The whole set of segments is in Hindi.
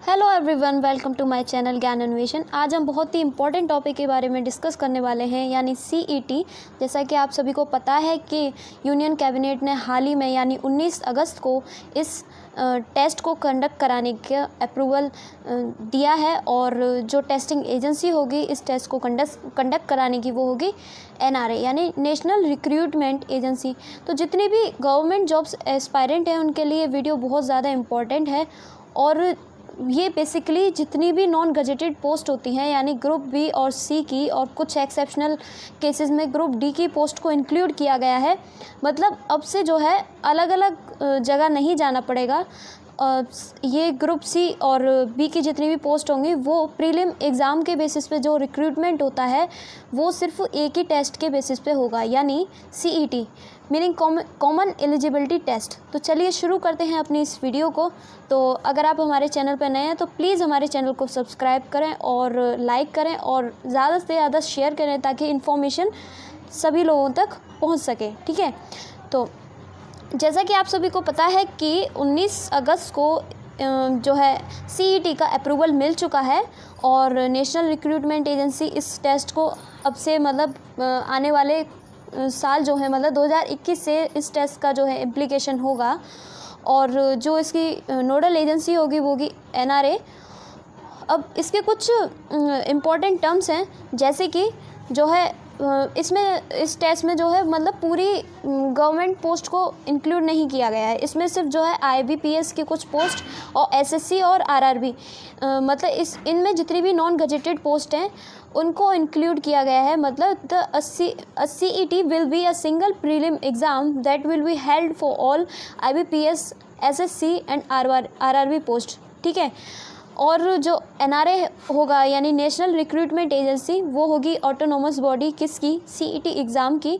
Hello everyone, welcome to my channel Gyan Anveshan. आज हम बहुत ही इंपॉर्टेंट टॉपिक के बारे में डिस्कस करने वाले हैं, यानी सीईटी। जैसा कि आप सभी को पता है कि यूनियन कैबिनेट ने हाल ही में यानी 19 अगस्त को इस टेस्ट को कंडक्ट कराने का अप्रूवल दिया है, और जो टेस्टिंग एजेंसी होगी इस टेस्ट को कंडक्ट कराने की वो होगी एनआरए यानी नेशनल रिक्रूटमेंट एजेंसी। तो जितनी भी गवर्नमेंट जॉब्स एस्पायरेंट हैं उनके लिए वीडियो बहुत ज़्यादा इम्पॉर्टेंट है। और ये बेसिकली जितनी भी नॉन गजेटेड पोस्ट होती हैं यानी ग्रुप बी और सी की, और कुछ एक्सेप्शनल केसेस में ग्रुप डी की पोस्ट को इंक्लूड किया गया है। मतलब अब से जो है अलग अलग जगह नहीं जाना पड़ेगा। ये ग्रुप सी और बी की जितनी भी पोस्ट होंगी वो प्रीलिम एग्ज़ाम के बेसिस पे जो रिक्रूटमेंट होता है वो सिर्फ एक ही टेस्ट के बेसिस पे होगा, यानी CET meaning common eligibility test. तो चलिए शुरू करते हैं अपनी इस वीडियो को। तो अगर आप हमारे चैनल पर नए हैं तो प्लीज़ हमारे चैनल को सब्सक्राइब करें और लाइक करें और ज़्यादा से ज़्यादा शेयर करें ताकि इन्फॉर्मेशन सभी लोगों तक पहुंच सके। ठीक है, तो जैसा कि आप सभी को पता है कि 19 अगस्त को जो है सीईटी का अप्रूवल मिल चुका है, और नेशनल रिक्रूटमेंट एजेंसी इस टेस्ट को अब से मतलब आने वाले साल जो है मतलब 2021 से इस टेस्ट का जो है इम्प्लीकेशन होगा, और जो इसकी नोडल एजेंसी होगी वो होगी एनआरए। अब इसके कुछ इम्पॉर्टेंट टर्म्स हैं, जैसे कि जो है इसमें इस टेस्ट में जो है मतलब पूरी गवर्नमेंट पोस्ट को इंक्लूड नहीं किया गया है। इसमें सिर्फ जो है आईबीपीएस की कुछ पोस्ट और एसएससी और आरआरबी मतलब इनमें जितनी भी नॉन गजेटेड पोस्ट हैं उनको इंक्लूड किया गया है। मतलब the CET will be a single prelim exam that will be held for all IBPS, SSC and RRB post. ठीक है, और जो एनआरए होगा यानी नेशनल रिक्रूटमेंट एजेंसी वो होगी ऑटोनोमस बॉडी किसकी, सीईटी एग्ज़ाम की।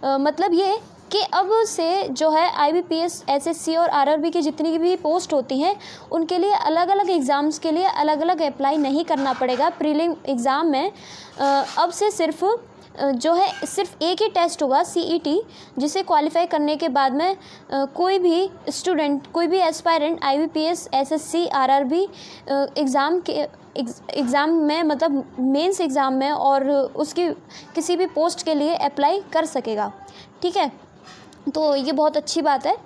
मतलब ये कि अब से जो है आईबीपीएस, एसएससी और आरआरबी की जितनी भी पोस्ट होती हैं उनके लिए अलग अलग एग्ज़ाम्स के लिए अलग अलग अप्लाई नहीं करना पड़ेगा प्रीलिम एग्ज़ाम में। अब से सिर्फ जो है सिर्फ एक ही टेस्ट होगा सीईटी, जिसे क्वालिफाई करने के बाद में कोई भी स्टूडेंट, कोई भी aspirant IBPS, SSC, RRB exam में मतलब मेंस एग्ज़ाम में और उसकी किसी भी पोस्ट के लिए अप्लाई कर सकेगा। ठीक है, तो ये बहुत अच्छी बात है।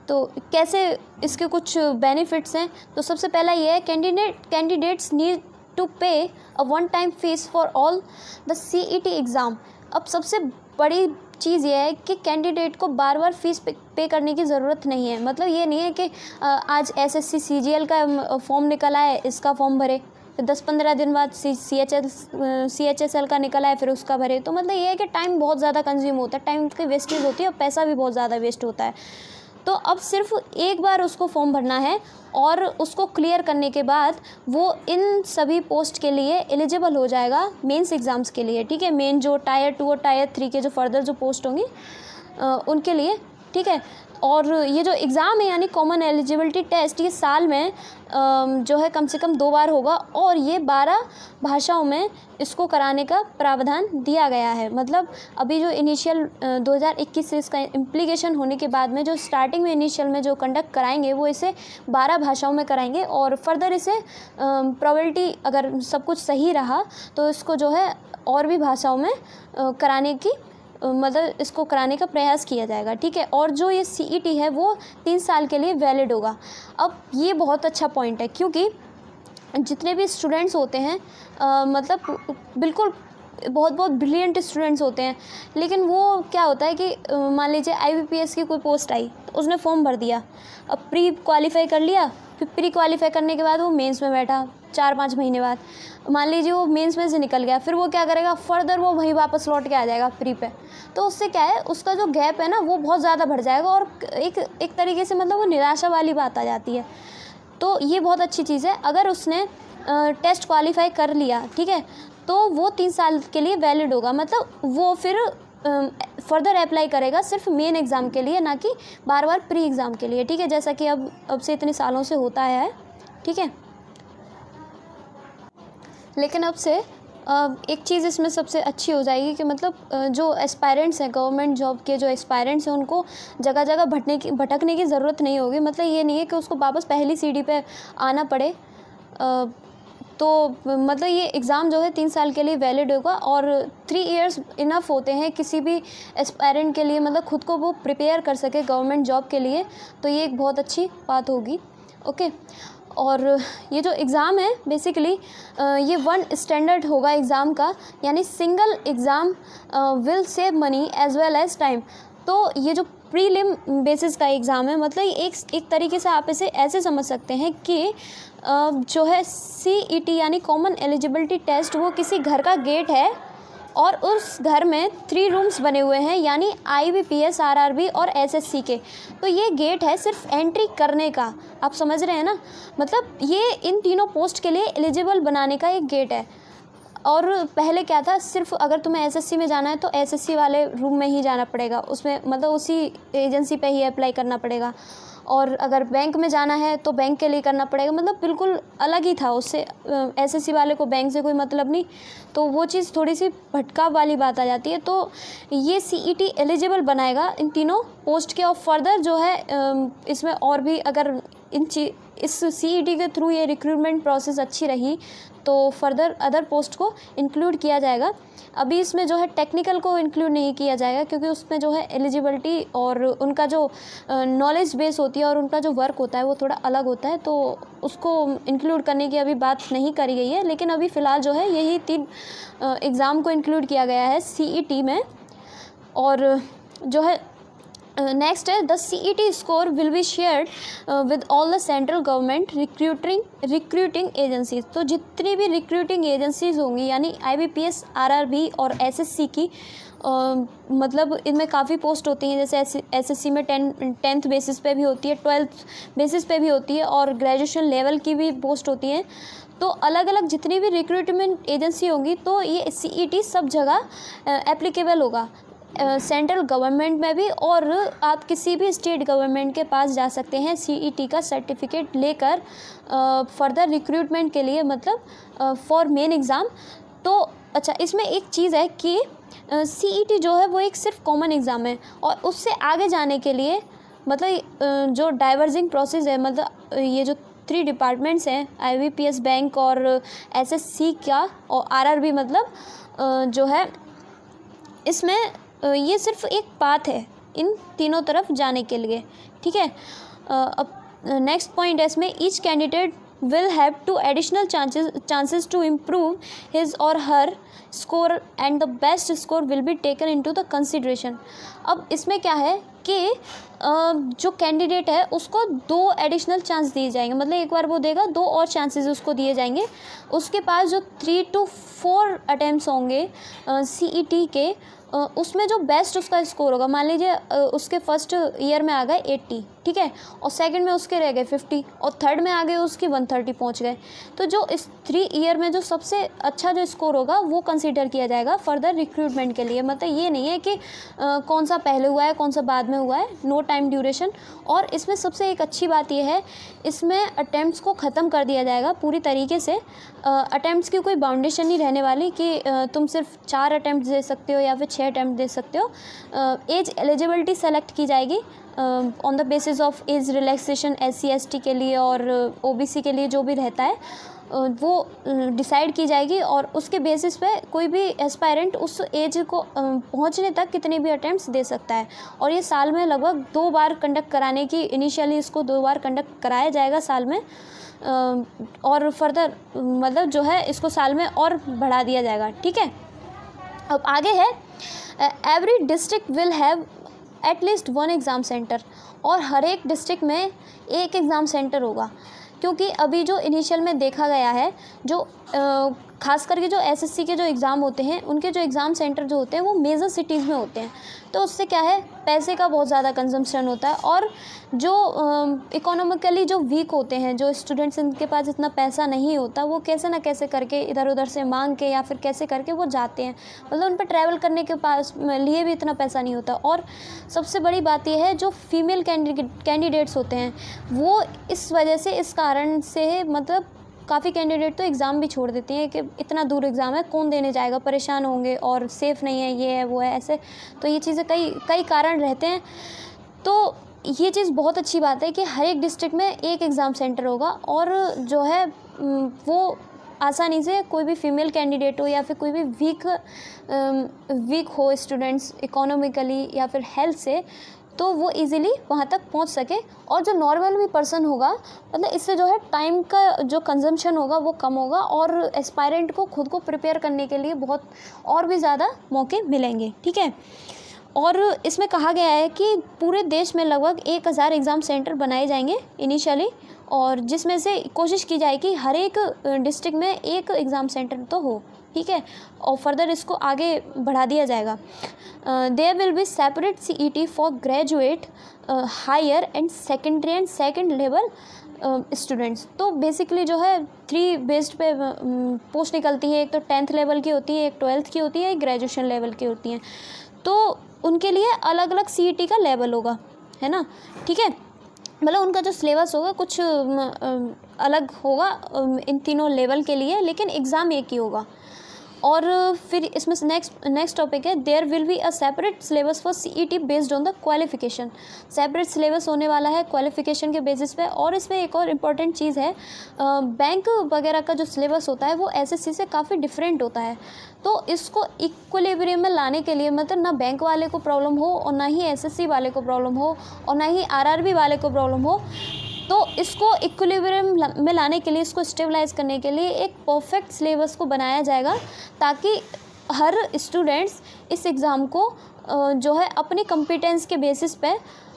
तो कैसे इसके कुछ बेनिफिट्स हैं, तो सबसे पहला ये है कैंडिडेट्स नीड टू पे a one time fees for all the CET exam. अब सबसे बड़ी चीज़ ये है कि कैंडिडेट को बार बार फीस पे करने की ज़रूरत नहीं है। मतलब ये नहीं है कि आज एसएससी सीजीएल का फॉर्म निकला है इसका फॉर्म भरे, फिर 10-15 दिन बाद सीएचएसएल का निकला है फिर उसका भरे। तो मतलब ये है कि टाइम बहुत ज़्यादा कंज्यूम होता है, टाइम की वेस्टेज होती है और पैसा भी बहुत ज़्यादा वेस्ट होता है। तो अब सिर्फ एक बार उसको फॉर्म भरना है और उसको क्लियर करने के बाद वो इन सभी पोस्ट के लिए एलिजिबल हो जाएगा मेंस एग्ज़ाम्स के लिए। ठीक है, मेन जो टायर 2 और टायर 3 के जो फर्दर जो पोस्ट होंगी उनके लिए। ठीक है, और ये जो एग्ज़ाम है यानी कॉमन एलिजिबिलिटी टेस्ट ये साल में जो है कम से कम 2 बार होगा, और ये 12 भाषाओं में इसको कराने का प्रावधान दिया गया है। मतलब अभी जो इनिशियल 2021 से इसका इम्प्लीकेशन होने के बाद में जो स्टार्टिंग में इनिशियल में जो कंडक्ट कराएंगे वो इसे 12 भाषाओं में कराएंगे, और फर्दर इसे प्रोबेबिलिटी अगर सब कुछ सही रहा तो इसको जो है और भी भाषाओं में कराने की मतलब इसको कराने का प्रयास किया जाएगा। ठीक है, और जो ये सीईटी है वो 3 साल के लिए वैलिड होगा। अब ये बहुत अच्छा पॉइंट है क्योंकि जितने भी स्टूडेंट्स होते हैं मतलब बिल्कुल बहुत ब्रिलियंट स्टूडेंट्स होते हैं, लेकिन वो क्या होता है कि मान लीजिए आईबीपीएस की कोई पोस्ट आई तो उसने फॉर्म भर दिया, अब प्री क्वालिफाई कर लिया, फिर प्री क्वालिफाई करने के बाद वो मेंस में बैठा 4-5 महीने बाद, मान लीजिए वो मेंस में से निकल गया, फिर वो क्या करेगा, फर्दर वो वहीं वापस लौट के आ जाएगा प्री पे। तो उससे क्या है, उसका जो गैप है ना वो बहुत ज़्यादा बढ़ जाएगा, और एक तरीके से मतलब वो निराशा वाली बात आ जाती है। तो ये बहुत अच्छी चीज़ है, अगर उसने टेस्ट क्वालिफाई कर लिया, ठीक है, तो वो 3 साल के लिए वैलिड होगा। मतलब वो फिर फर्दर अप्लाई करेगा सिर्फ मेन एग्ज़ाम के लिए, ना कि बार बार प्री एग्ज़ाम के लिए। ठीक है, जैसा कि अब से इतने सालों से होता है। ठीक है, लेकिन अब से एक चीज़ इसमें सबसे अच्छी हो जाएगी कि मतलब जो एस्पायरेंट्स हैं, गवर्नमेंट जॉब के जो एस्पायरेंट्स हैं उनको जगह जगह भटकने की ज़रूरत नहीं होगी। मतलब ये नहीं है कि उसको वापस पहली सीढ़ी पे आना पड़े तो मतलब ये एग्ज़ाम जो है 3 साल के लिए वैलिड होगा और 3 इयर्स इनफ होते हैं किसी भी एस्पायरेंट के लिए, मतलब खुद को वो प्रिपेयर कर सके गवर्नमेंट जॉब के लिए। तो ये एक बहुत अच्छी बात होगी। ओके, और ये जो एग्ज़ाम है बेसिकली ये 1 स्टैंडर्ड होगा एग्ज़ाम का, यानी single exam will save money as well as time. तो ये जो प्रीलिम बेसिस का एग्ज़ाम है, मतलब एक तरीके से आप इसे ऐसे समझ सकते हैं कि जो है CET यानी कॉमन एलिजिबिलिटी टेस्ट, वो किसी घर का गेट है और उस घर में 3 रूम्स बने हुए हैं, यानी IBPS, RRB और SSC के। तो ये गेट है सिर्फ एंट्री करने का, आप समझ रहे हैं ना, मतलब ये इन तीनों पोस्ट के लिए एलिजिबल बनाने का एक गेट है। और पहले क्या था, सिर्फ अगर तुम्हें SSC में जाना है तो SSC वाले रूम में ही जाना पड़ेगा, उसमें मतलब उसी एजेंसी पे ही अप्लाई करना पड़ेगा। और अगर बैंक में जाना है तो बैंक के लिए करना पड़ेगा, मतलब बिल्कुल अलग ही था उससे। SSC वाले को बैंक से कोई मतलब नहीं, तो वो चीज़ थोड़ी सी भटकाव वाली बात आ जाती है। तो ये CET एलिजिबल बनाएगा इन तीनों पोस्ट के। और फर्दर जो है इसमें और भी अगर इस CET के थ्रू ये रिक्रूटमेंट प्रोसेस अच्छी रही तो फर्दर अदर पोस्ट को इंक्लूड किया जाएगा। अभी इसमें जो है टेक्निकल को इंक्लूड नहीं किया जाएगा, क्योंकि उसमें जो है एलिजिबिलिटी और उनका जो नॉलेज बेस होती है और उनका जो वर्क होता है वो थोड़ा अलग होता है, तो उसको इंक्लूड करने की अभी बात नहीं करी गई है। लेकिन अभी फ़िलहाल जो है यही 3 एग्ज़ाम को इंक्लूड किया गया है CET में। और जो है नेक्स्ट है, the CET score will be shared with all the central government recruiting agencies. तो जितनी भी रिक्रूटिंग एजेंसीज होंगी, यानी IBPS, RRB और SSC की, मतलब इनमें काफ़ी पोस्ट होती हैं। जैसे SSC में 10th बेसिस पे भी होती है, 12th बेसिस पे भी होती है और ग्रेजुएशन लेवल की भी पोस्ट होती हैं। तो अलग अलग जितनी भी रिक्रूटमेंट एजेंसी होंगी तो ये CET सब जगह एप्लीकेबल होगा, सेंट्रल गवर्नमेंट में भी। और आप किसी भी स्टेट गवर्नमेंट के पास जा सकते हैं CET का सर्टिफिकेट लेकर फर्दर रिक्रूटमेंट के लिए, मतलब फॉर मेन एग्ज़ाम। तो अच्छा, इसमें एक चीज़ है कि CET जो है वो एक सिर्फ कॉमन एग्ज़ाम है, और उससे आगे जाने के लिए मतलब जो डाइवर्जिंग प्रोसेस है, मतलब ये जो 3 डिपार्टमेंट्स हैं, IBPS, बैंक और SSC का और RRB, मतलब जो है इसमें ये सिर्फ एक पाथ है इन तीनों तरफ जाने के लिए, ठीक है। अब नेक्स्ट पॉइंट है इसमें, each candidate will have to additional chances to improve his or her score and the best score will be taken into the consideration। अब इसमें क्या है कि जो कैंडिडेट है उसको 2 एडिशनल चांस दिए जाएंगे, मतलब एक बार वो देगा 2 और चांसेस उसको दिए जाएंगे। उसके पास जो 3 to 4 अटैम्प्ट्स होंगे CET के, उसमें जो बेस्ट उसका स्कोर होगा, मान लीजिए उसके फर्स्ट ईयर में आ गए 80, ठीक है, और सेकंड में उसके रह गए 50 और थर्ड में आ गए उसकी 130 पहुंच गए, तो जो इस 3 ईयर में जो सबसे अच्छा जो स्कोर होगा वो कंसीडर किया जाएगा फर्दर रिक्रूटमेंट के लिए। मतलब ये नहीं है कि कौन सा पहले हुआ है कौन सा बाद में हुआ है, नो टाइम ड्यूरेशन। और इसमें सबसे एक अच्छी बात यह है, इसमें अटैम्प्ट्स को ख़त्म कर दिया जाएगा पूरी तरीके से। अटैम्प्ट्स की कोई बाउंडेशन नहीं रहने वाली कि तुम सिर्फ 4 अटैम्प्ट दे सकते हो या फिर 6 अटैम्प्ट दे सकते हो। एज एलिजिबिलिटी सेलेक्ट की जाएगी on the basis of age relaxation, SC ST के लिए और OBC के लिए जो भी रहता है वो डिसाइड की जाएगी, और उसके बेसिस पे कोई भी एस्पायरेंट उस एज को पहुंचने तक कितने भी अटैम्प्ट्स दे सकता है। और ये साल में लगभग 2 बार कंडक्ट कराने की, इनिशियली इसको 2 बार कंडक्ट कराया जाएगा साल में, और फर्दर मतलब जो है इसको साल में और बढ़ा दिया जाएगा, ठीक है। अब आगे है, every district will have at least 1 exam centre, और हर एक डिस्ट्रिक्ट में एक एग्ज़ाम सेंटर होगा। क्योंकि अभी जो इनिशियल में देखा गया है, जो खास करके जो SSC के जो एग्ज़ाम होते हैं उनके जो एग्ज़ाम सेंटर जो होते हैं वो मेजर सिटीज़ में होते हैं, तो उससे क्या है पैसे का बहुत ज़्यादा कंजम्पशन होता है। और जो इकोनॉमिकली जो वीक होते हैं, जो स्टूडेंट्स इनके पास इतना पैसा नहीं होता, वो कैसे ना कैसे करके इधर उधर से मांग के या फिर कैसे करके वो जाते हैं, मतलब उन पर ट्रैवल करने के पास लिए भी इतना पैसा नहीं होता। और सबसे बड़ी बात यह है, जो फीमेल कैंडिडेट्स होते हैं वो इस वजह से, इस कारण से, मतलब काफ़ी कैंडिडेट तो एग्ज़ाम भी छोड़ देती हैं कि इतना दूर एग्ज़ाम है कौन देने जाएगा, परेशान होंगे और सेफ़ नहीं है, ये है वो है ऐसे। तो ये चीज़ें कई कारण रहते हैं। तो ये चीज़ बहुत अच्छी बात है कि हर एक डिस्ट्रिक्ट में एक एग्ज़ाम सेंटर होगा और जो है वो आसानी से कोई भी फीमेल कैंडिडेट हो या फिर कोई भी वीक हो स्टूडेंट्स इकोनॉमिकली या फिर हेल्थ से, तो वो इजीली वहाँ तक पहुँच सके। और जो नॉर्मल भी पर्सन होगा, मतलब इससे जो है टाइम का जो कंजम्पशन होगा वो कम होगा और एस्पायरेंट को खुद को प्रिपेयर करने के लिए बहुत और भी ज़्यादा मौके मिलेंगे। ठीक है, और इसमें कहा गया है कि पूरे देश में लगभग 1000 एग्ज़ाम सेंटर बनाए जाएंगे इनिशियली, और जिसमें से कोशिश की जाए कि हर एक डिस्ट्रिक्ट में एक एग्ज़ाम सेंटर तो हो। ठीक है, और फर्दर इसको आगे बढ़ा दिया जाएगा। There will be separate CET for graduate, higher and secondary and second level students. तो बेसिकली जो है 3 बेस्ड पे पोस्ट निकलती है, एक तो 10th लेवल की होती है, एक 12th की होती है, एक ग्रेजुएशन लेवल की होती हैं। तो उनके लिए अलग अलग CET का लेवल होगा, है ना। ठीक है, मतलब उनका जो सिलेबस होगा कुछ अलग होगा इन तीनों लेवल के लिए, लेकिन एग्ज़ाम एक ही होगा। और फिर इसमें नेक्स्ट टॉपिक है, there will be a separate syllabus for CET based on the qualification. Separate syllabus होने वाला है क्वालिफिकेशन के बेसिस पे। और इसमें एक और इम्पॉर्टेंट चीज़ है, बैंक वगैरह का जो सिलेबस होता है वो SSC से काफ़ी डिफरेंट होता है। तो इसको इक्विलिब्रियम में लाने के लिए, मतलब ना बैंक वाले को प्रॉब्लम हो और ना ही SSC वाले को प्रॉब्लम हो और ना ही RRB वाले को प्रॉब्लम हो, तो इसको इक्विलिब्रियम में लाने के लिए, इसको स्टेबलाइज करने के लिए एक परफेक्ट सिलेबस को बनाया जाएगा, ताकि हर स्टूडेंट्स इस एग्ज़ाम को जो है अपनी कॉम्पिटेंस के बेसिस पे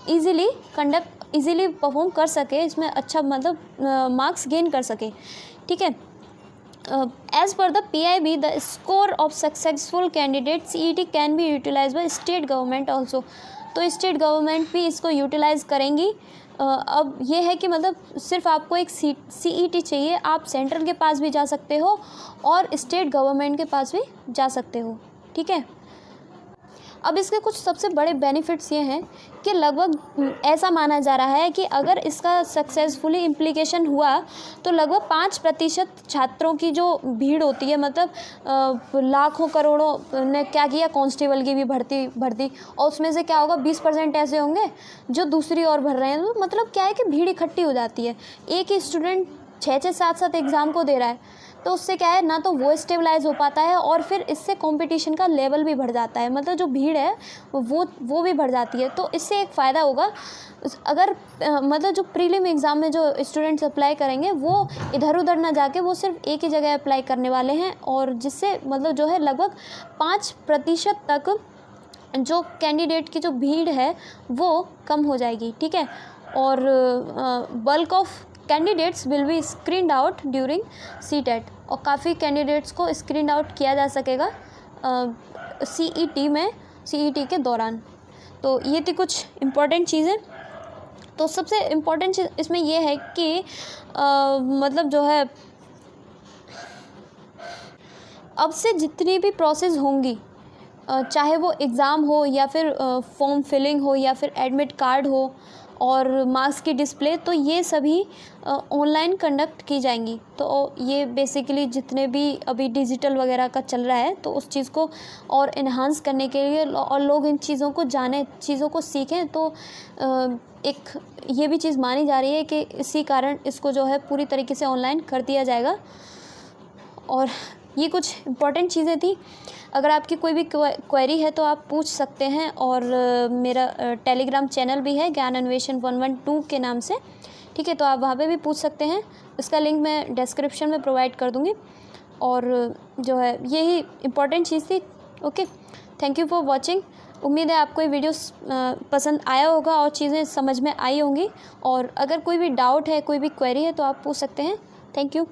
इजीली परफॉर्म कर सके, इसमें अच्छा मतलब मार्क्स गेन कर सके। ठीक है, as per the PIB, the score of successful candidate CET can be utilized by state government also। तो स्टेट गवर्नमेंट भी इसको यूटिलाइज़ करेंगी। अब ये है कि मतलब सिर्फ आपको एक CET चाहिए, आप सेंट्रल के पास भी जा सकते हो और स्टेट गवर्नमेंट के पास भी जा सकते हो। ठीक है, अब इसके कुछ सबसे बड़े बेनिफिट्स ये हैं कि लगभग ऐसा माना जा रहा है कि अगर इसका सक्सेसफुली इम्प्लीकेशन हुआ तो लगभग 5% छात्रों की जो भीड़ होती है, मतलब लाखों करोड़ों ने क्या किया, कांस्टेबल की भी भर्ती और उसमें से क्या होगा 20% ऐसे होंगे जो दूसरी ओर भर रहे हैं। तो मतलब क्या है कि भीड़ इकट्ठी हो जाती है, एक ही स्टूडेंट 6-6 7-7 एग्ज़ाम को दे रहा है, तो उससे क्या है ना तो वो स्टेबलाइज हो पाता है और फिर इससे कंपटीशन का लेवल भी बढ़ जाता है, मतलब जो भीड़ है वो भी बढ़ जाती है। तो इससे एक फ़ायदा होगा, अगर मतलब जो प्रीलिम एग्ज़ाम में जो स्टूडेंट्स अप्लाई करेंगे वो इधर उधर ना जाके वो सिर्फ एक ही जगह अप्लाई करने वाले हैं, और जिससे मतलब जो है लगभग 5% तक जो कैंडिडेट की जो भीड़ है वो कम हो जाएगी। ठीक है, और bulk of candidates will be screened out during CTET, और काफ़ी कैंडिडेट्स को स्क्रीन आउट किया जा सकेगा CET के दौरान। तो ये थी कुछ इम्पॉर्टेंट चीज़ें। तो सबसे इम्पॉर्टेंट चीज़ इसमें ये है कि मतलब जो है अब से जितनी भी प्रोसेस होंगी, चाहे वो एग्ज़ाम हो या फिर फॉर्म फिलिंग हो या फिर एडमिट कार्ड हो और मार्क्स की डिस्प्ले, तो ये सभी ऑनलाइन कंडक्ट की जाएंगी। तो ये बेसिकली जितने भी अभी डिजिटल वगैरह का चल रहा है, तो उस चीज़ को और इन्हांस करने के लिए और लोग इन चीज़ों को जाने, चीज़ों को सीखें, तो एक ये भी चीज़ मानी जा रही है कि इसी कारण इसको जो है पूरी तरीके से ऑनलाइन कर दिया जाएगा। और ये कुछ इम्पॉर्टेंट चीज़ें थी। अगर आपकी कोई भी क्वेरी है तो आप पूछ सकते हैं, और मेरा टेलीग्राम चैनल भी है ज्ञान अन्वेषण 112 के नाम से। ठीक है, तो आप वहाँ पे भी पूछ सकते हैं, इसका लिंक मैं डिस्क्रिप्शन में प्रोवाइड कर दूँगी। और जो है यही इम्पॉर्टेंट चीज़ थी। Okay, thank you for watching. उम्मीद है आपको ये वीडियो पसंद आया होगा और चीज़ें समझ में आई होंगी। और अगर कोई भी डाउट है, कोई भी क्वेरी है तो आप पूछ सकते हैं। Thank you.